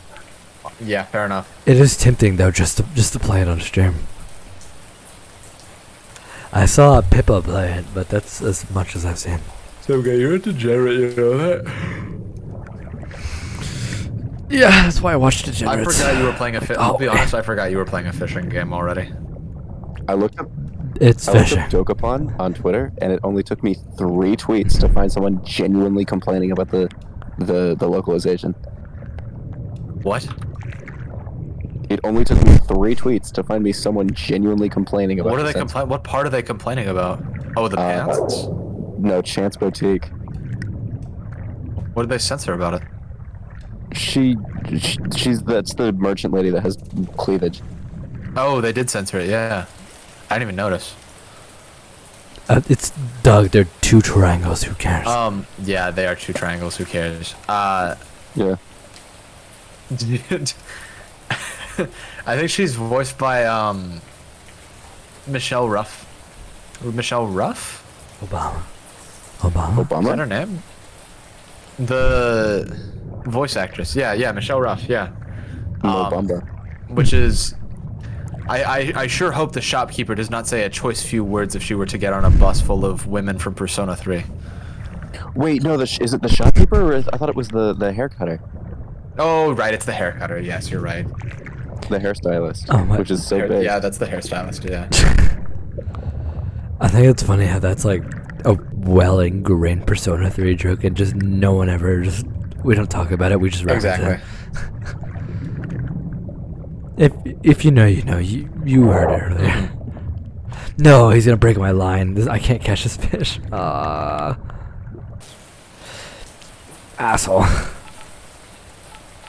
Yeah, fair enough. It is tempting though, just to play it on stream. I saw Pippa play it, but that's as much as I've seen. So, okay, you're a degenerate, you know that? Yeah, that's why I watched I Degenerates. forgot you were playing a I'll be Oh. honest, I forgot you were playing a fishing game already. I looked up It's fishing. Dokapon on Twitter, and it only took me 3 tweets to find someone genuinely complaining about the localization. What? It only took me 3 tweets to find me someone genuinely complaining about. What are the they sense- What part are they complaining about? Oh, the pants? No, Chance Boutique. What did they censor about it? She's that's the merchant lady that has cleavage. Oh, they did censor it, yeah. I didn't even notice. It's Doug. They're 2 triangles. Who cares? Yeah, they are 2 triangles, who cares? Yeah. I think she's voiced by, Michelle Ruff. Michelle Ruff? Obama. Is that Obama. her name? The voice actress. Yeah, Michelle Ruff, yeah. Obama. Which is... I sure hope the shopkeeper does not say a choice few words if she were to get on a bus full of women from Persona 3. Wait, no. Is it the shopkeeper? Or I thought it was the hair cutter, Oh, right, it's the hair cutter. Yes, you're right. the hairstylist, Oh, my- which is so big. Yeah, that's the hairstylist, yeah. I think it's funny how that's like a well ingrained Persona 3 joke, and just no one ever we don't talk about it. We just reference Exactly. it. If you know, you know. You heard it earlier. No, he's gonna break my line. I can't catch this fish. Asshole.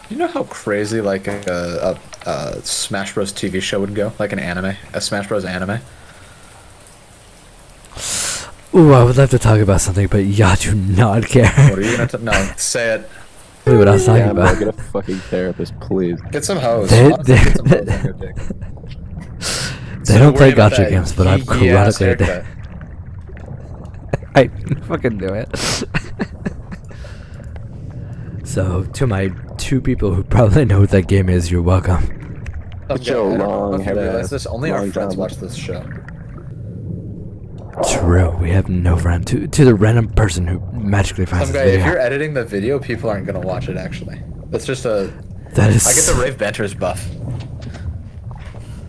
You know how crazy like a Smash Bros. TV show would go? Like an anime? A Smash Bros. Anime? Ooh, I would love to talk about something, but y'all do not care. What are you gonna no, say it. Wait, what I was talking Yeah, bro, about. get a fucking therapist, please. Get some hoes. They- Honestly, they- get some hoes on your dick. They don't play worry about gacha that games, but I'm geeky ass chronically haircut. I fucking do it. So, to my 2 people who probably know what that game is, you're welcome. Joe, I don't know long if you head realize ass, this. Only our long friends drama. watch this show. True, we have no friend. To the random person who magically finds Some this guy, if video. you're editing the video, people aren't gonna watch it. Actually, that's just a. That is. I get the Rave Banters buff.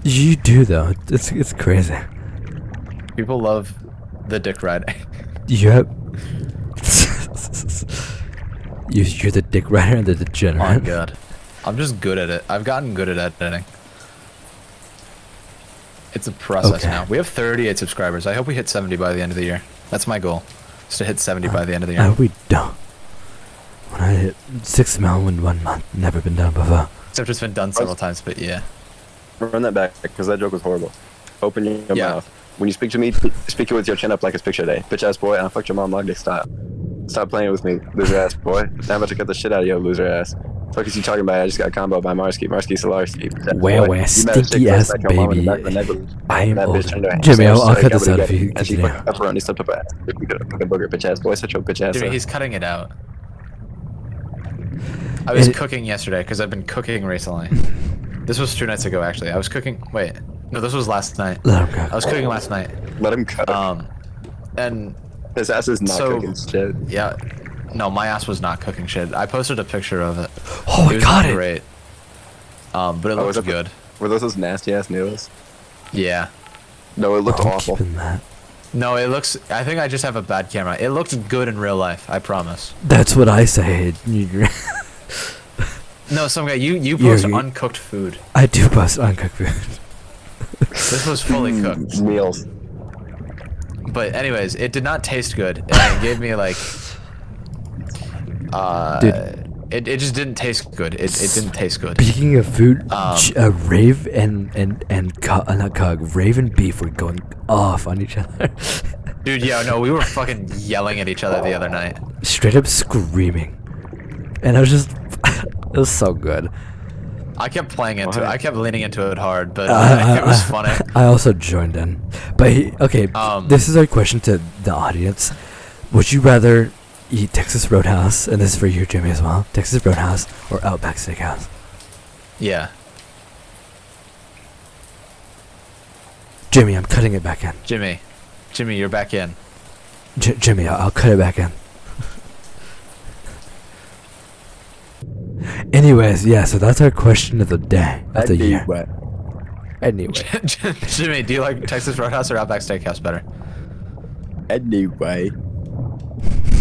You do though. It's crazy. People love the dick riding. You have. You're the dick rider and the Oh degenerate. god, I'm just good at it. I've gotten good at editing. It's a process Okay. now. We have 38 subscribers. I hope we hit 70 by the end of the year. That's my goal. Is to hit 70 by the end of the year. We don't. When I hit 6 mil in 1 month, never been done before. Except it's been done several times, but yeah. Run that back, because that joke was horrible. Open your Yeah. mouth. When you speak to me, speak it with your chin up like it's picture day. Bitch ass boy, and I fucked your mom long dick style. Stop playing with me, loser ass boy. Now I'm about to cut the shit out of you, loser ass. Fuck is you talking about? I just got combo by Marsky, Solarski. Where, stinky ass baby. I am old. Jimmy, I'll cut this out if you And she continue. fucking pepperoni slipped up her ass. Fucking booger bitch ass boy, such a bitch ass. Jimmy, he's cutting it out. I was cooking yesterday because I've been cooking recently. This was 2 nights ago, actually. I was cooking. Wait, no, this was last night. Let him go. I was cooking last night. Let him cook. And His ass is not cooking shit. yeah, no, my ass was not cooking shit. I posted a picture of it. Oh, we got it. Great. But it looked good. Were those nasty ass noodles? Yeah. No, it looked I'm awful. keeping that. No, it looks. I think I just have a bad camera. It looked good in real life. I promise. That's what I say. No, some guy. You post uncooked food. I do post uncooked food. This was fully cooked. Meals. But anyways, it did not taste good. And it gave me like. Dude. It just didn't taste good. It didn't taste good. Speaking of food, Rave and not Cog, Rave and Beef were going off on each other. Dude, yeah, no, we were fucking yelling at each other the other night. Straight up screaming. And I was just, it was so good. I kept playing into it. I kept leaning into it hard, but it was funny. I also joined in. But, okay, this is our question to the audience. Would you rather eat Texas Roadhouse, and this is for you, Jimmy, as well, Texas Roadhouse or Outback Steakhouse? Yeah. Jimmy, I'm cutting it back in. Jimmy, you're back in. Jimmy, I'll cut it back in. Anyways, yeah, so that's our question of the day, of the year. Anyway. Jimmy, do you like Texas Roadhouse or Outback Steakhouse better? Anyway.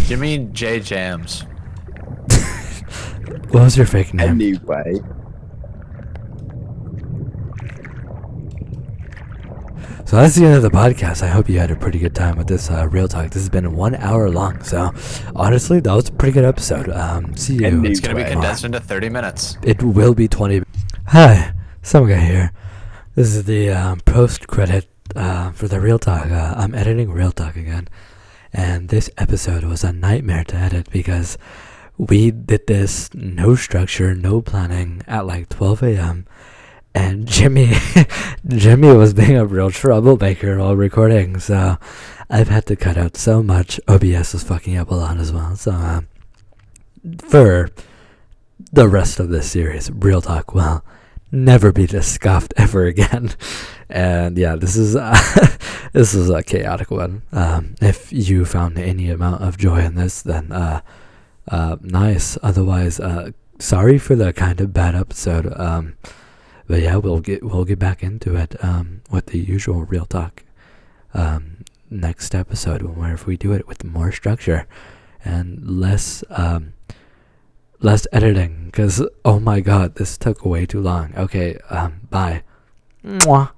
Jimmy J. Jams. What was your fake name? Anyway. So that's the end of the podcast. I hope you had a pretty good time with this Real Talk. This has been 1 hour long, so honestly, that was a pretty good episode. See you. It's going to be condensed into 30 minutes. It will be 20. Hi, Someguy here. This is the post-credit for the Real Talk. I'm editing Real Talk again, and this episode was a nightmare to edit because we did this no structure, no planning at like 12 a.m., and Jimmy was being a real troublemaker while recording, so I've had to cut out so much. OBS was fucking up a lot as well, so for the rest of this series, Real Talk will never be this scuffed ever again. And yeah, this is this is a chaotic one. If you found any amount of joy in this, then nice. Otherwise, sorry for the kind of bad episode. But yeah, we'll get back into it with the usual Real Talk next episode, where if we do it with more structure and less editing, because oh my god, this took way too long. Okay, bye. Mwah.